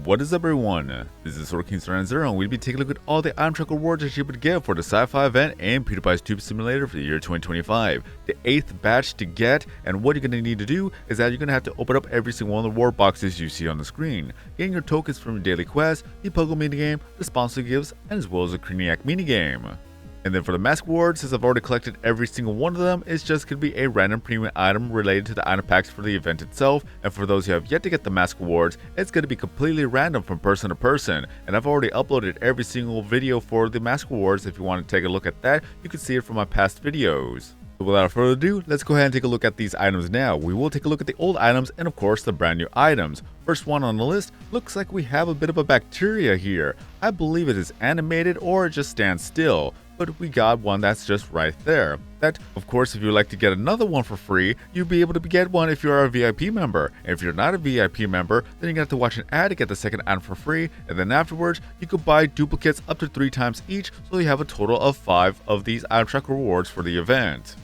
What is up, everyone? This is SorkinStar0, and we'll be taking a look at all the item track rewards that you would get for the Sci-Fi event and Pewdiepie's Tube Simulator for the year 2025. The 8th batch to get, and what you're going to need to do is that you're going to have to open up every single one of the reward boxes you see on the screen, getting your tokens from your daily quest, the Pogo minigame, the sponsor gifts, and as well as the Craniac minigame. And then for the mask rewards, since I've already collected every single one of them, it's just going to be a random premium item related to the item packs for the event itself. And for those who have yet to get the mask rewards, it's going to be completely random from person to person. And I've already uploaded every single video for the mask rewards. If you want to take a look at that, you can see it from my past videos. So without further ado, let's go ahead and take a look at these items now. We will take a look at the old items and of course the brand new items. First one on the list, looks like we have a bit of a bacteria here. I believe it is animated or it just stands still. But we got one that's just right there. That, of course, if you'd like to get another one for free, you'll be able to get one if you're a VIP member. And if you're not a VIP member, then you're going to have to watch an ad to get the second item for free. And then afterwards, you could buy duplicates up to 3 times each, so you have a total of 5 of these item track rewards for the event.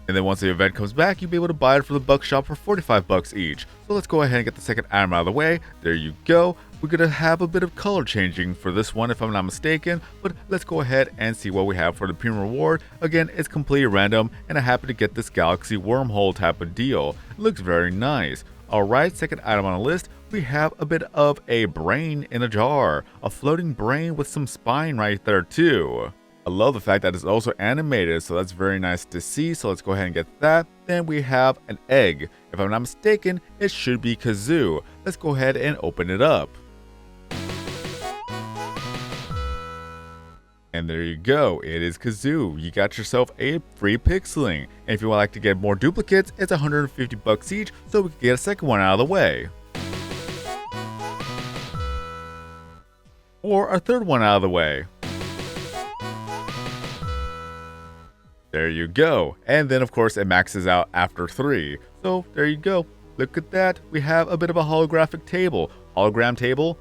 And then once the event comes back, you'll be able to buy it from the Buck Shop for 45 bucks each. So let's go ahead and get the second item out of the way. There you go. We're going to have a bit of color changing for this one if I'm not mistaken, but let's go ahead and see what we have for the premium reward. Again, it's completely random, and I happen to get this galaxy wormhole type of deal. It looks very nice. Alright, second item on the list, we have a bit of a brain in a jar. A floating brain with some spine right there too. I love the fact that it's also animated, so that's very nice to see, so let's go ahead and get that. Then we have an egg. If I'm not mistaken, it should be Kazoo. Let's go ahead and open it up. And there you go, it is Kazoo. You got yourself a free pixeling. And if you would like to get more duplicates, it's 150 bucks each, so we can get a second one out of the way. Or a third one out of the way. There you go. And then of course it maxes out after 3. So there you go. Look at that. We have a bit of a holographic table. Hologram table?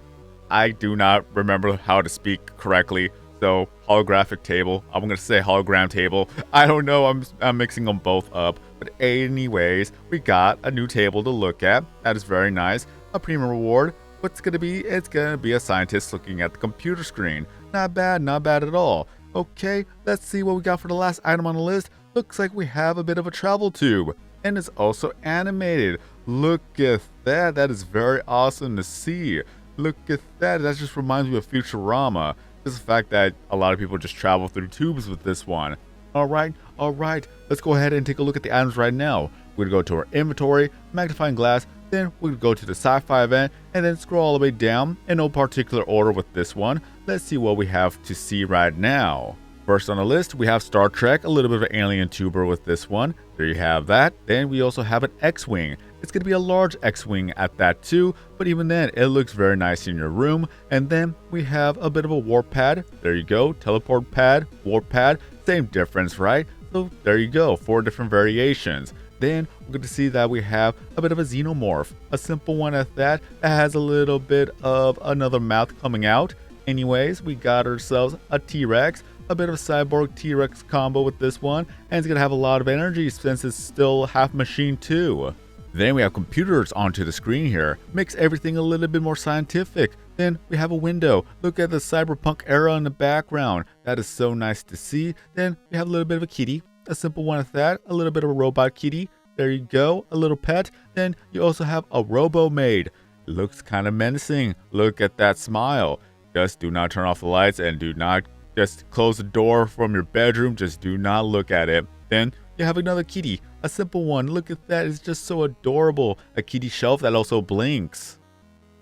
I do not remember how to speak correctly. So holographic table. I'm going to say hologram table. I don't know. I'm mixing them both up. But anyways, we got a new table to look at. That is very nice. A premium reward. What's going to be? It's going to be a scientist looking at the computer screen. Not bad. Not bad at all. Okay, let's see what we got for the last item on the list. Looks like we have a bit of a travel tube. And it's also animated. Look at that. That is very awesome to see. Look at that. That just reminds me of Futurama. Just the fact that a lot of people just travel through tubes with this one. Alright. Let's go ahead and take a look at the items right now. We're going to go to our inventory, magnifying glass, then we're going to go to the Sci-Fi event, and then scroll all the way down in no particular order with this one. Let's see what we have to see right now. First on the list, we have Star Trek, a little bit of an alien tuber with this one. There you have that. Then we also have an X-Wing. It's going to be a large X-Wing at that too, but even then, it looks very nice in your room. And then we have a bit of a warp pad. There you go, teleport pad, warp pad, same difference, right? So there you go, 4 different variations. Then we're going to see that we have a bit of a xenomorph, a simple one at that has a little bit of another mouth coming out. Anyways, we got ourselves a T-Rex, a bit of a cyborg T-Rex combo with this one, and it's going to have a lot of energy since it's still half machine too. Then we have computers onto the screen here, makes everything a little bit more scientific. Then we have a window, look at the cyberpunk era in the background, that is so nice to see. Then we have a little bit of a kitty, a simple one at that, a little bit of a robot kitty. There you go, a little pet. Then you also have a robo-maid. It looks kind of menacing. Look at that smile. Just do not turn off the lights and do not just close the door from your bedroom. Just do not look at it. Then you have another kitty, a simple one. Look at that, it's just so adorable. A kitty shelf that also blinks.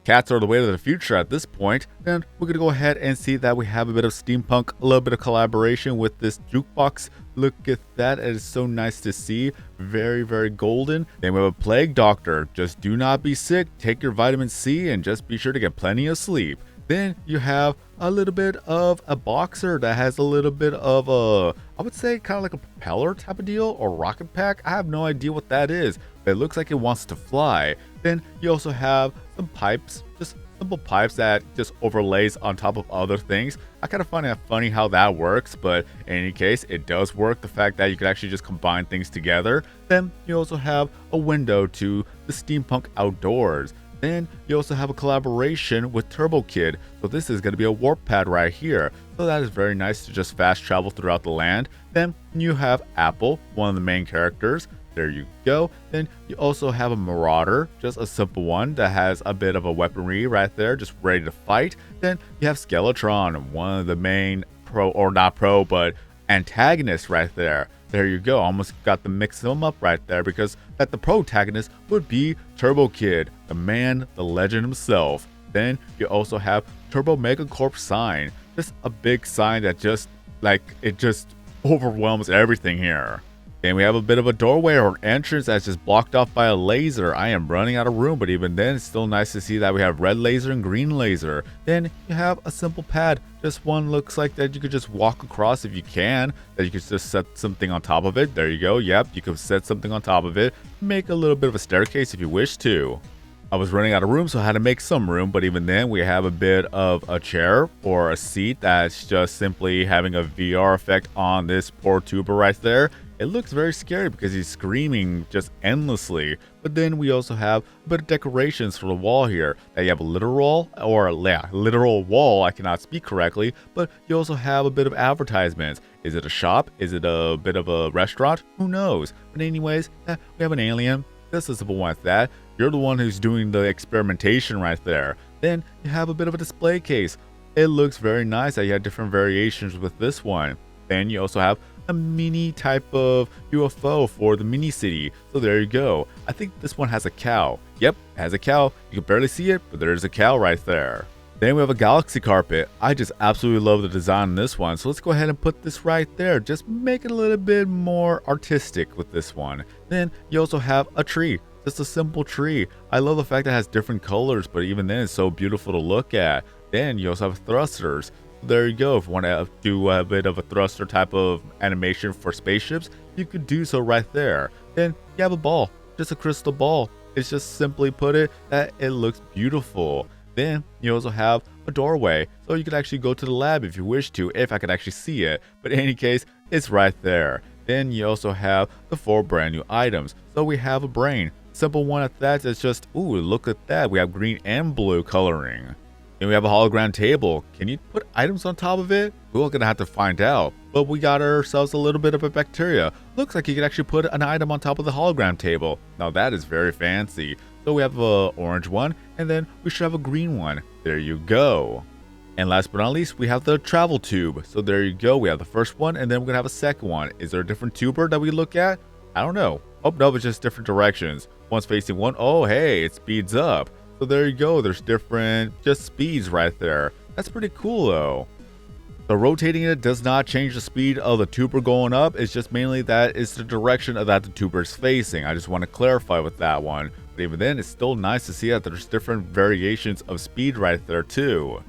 Cats are the way to the future at this point. Then we're going to go ahead and see that we have a bit of steampunk, a little bit of collaboration with this jukebox. Look at that, it is so nice to see. Very, very golden. Then we have a plague doctor. Just do not be sick, take your vitamin C, and just be sure to get plenty of sleep. Then you have a little bit of a boxer that has a little bit of a, I would say kind of like a propeller type of deal or rocket pack. I have no idea what that is, but it looks like it wants to fly. Then you also have some pipes, just simple pipes that just overlays on top of other things. I kind of find it funny how that works, but in any case, it does work. The fact that you can actually just combine things together. Then you also have a window to the steampunk outdoors. Then you also have a collaboration with Turbo Kid, so this is going to be a warp pad right here. So that is very nice to just fast travel throughout the land. Then you have Apple, one of the main characters. There you go. Then you also have a Marauder, just a simple one that has a bit of a weaponry right there, just ready to fight. Then you have Skeletron, one of the main but antagonists right there. There you go. Almost got to mix them up right there because that the protagonist would be Turbo Kid, the man, the legend himself. Then you also have Turbo Megacorp sign, just a big sign that just overwhelms everything here. Then we have a bit of a doorway or an entrance that's just blocked off by a laser. I am running out of room, but even then, it's still nice to see that we have red laser and green laser. Then you have a simple pad. Just one looks like that you could just walk across if you can. That you could just set something on top of it. There you go. Yep, you could set something on top of it. Make a little bit of a staircase if you wish to. I was running out of room, so I had to make some room, but even then we have a bit of a chair or a seat that's just simply having a VR effect on this poor tuber right there. It looks very scary because he's screaming just endlessly. But then we also have a bit of decorations for the wall here. That you have a literal wall, I cannot speak correctly, but you also have a bit of advertisements. Is it a shop? Is it a bit of a restaurant? Who knows? But anyways, we have an alien. Just a simple one with that. You're the one who's doing the experimentation right there. Then you have a bit of a display case. It looks very nice that you have different variations with this one. Then you also have a mini type of UFO for the mini city. So there you go. I think this one has a cow. Yep, it has a cow. You can barely see it, but there's a cow right there. Then we have a galaxy carpet. I just absolutely love the design on this one. So let's go ahead and put this right there. Just make it a little bit more artistic with this one. Then you also have a tree. Just a simple tree. I love the fact that it has different colors, but even then it's so beautiful to look at. Then you also have thrusters. There you go. If you want to do a bit of a thruster type of animation for spaceships, you could do so right there. Then you have a ball, just a crystal ball. It's just simply put it that it looks beautiful. Then you also have a doorway, so you could actually go to the lab if you wish to, if I could actually see it. But in any case, it's right there. Then you also have the 4 brand new items. So we have a brain, simple one at that. It's just, ooh, look at that. We have green and blue coloring. Then we have a hologram table. Can you put items on top of it? We're gonna have to find out. But we got ourselves a little bit of a bacteria. Looks like you could actually put an item on top of the hologram table. Now that is very fancy. So we have a orange one, and then we should have a green one. There you go. And last but not least, we have the travel tube. So there you go. We have the first one, and then we're gonna have a second one. Is there a different tuber that we look at? I don't know. Oh no, it's just different directions. One's facing one. Oh hey, it speeds up. So there you go, there's different just speeds right there. That's pretty cool though. So rotating it does not change the speed of the tuber going up. It's just mainly that it's the direction that the tuber is facing. I just want to clarify with that one. But even then, it's still nice to see that there's different variations of speed right there too.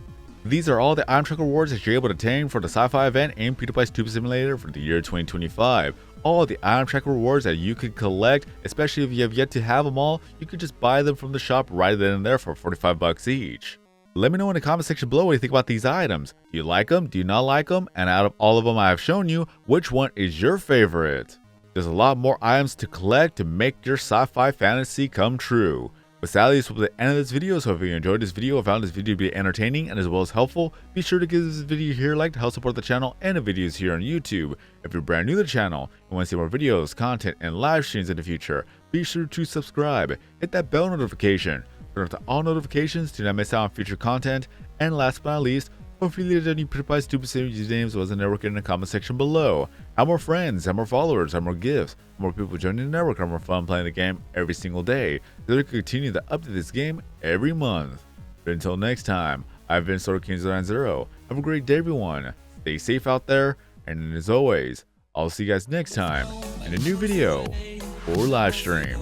These are all the item tracker rewards that you're able to obtain for the Sci-Fi event and Pewdiepie's Tuber Simulator for the year 2025. All the item tracker rewards that you could collect, especially if you have yet to have them all, you could just buy them from the shop right then and there for 45 bucks each. Let me know in the comment section below what you think about these items. Do you like them? Do you not like them? And out of all of them I have shown you, which one is your favorite? There's a lot more items to collect to make your sci-fi fantasy come true. But sadly, this will be the end of this video, so if you enjoyed this video or found this video to be entertaining and as well as helpful, be sure to give this video here a like to help support the channel and the videos here on YouTube. If you're brand new to the channel and want to see more videos, content, and live streams in the future, be sure to subscribe, hit that bell notification, turn on to all notifications to not miss out on future content, and last but not least, feel free to leave any Pewdiepie's Tuber usernames was in the network in the comment section below. Have more friends, have more followers, have more gifts, more people joining the network, have more fun playing the game every single day, so we can continue to update this game every month. But until next time, I've been SordoKing090. Have a great day everyone, stay safe out there, and as always, I'll see you guys next time in a new video or live stream.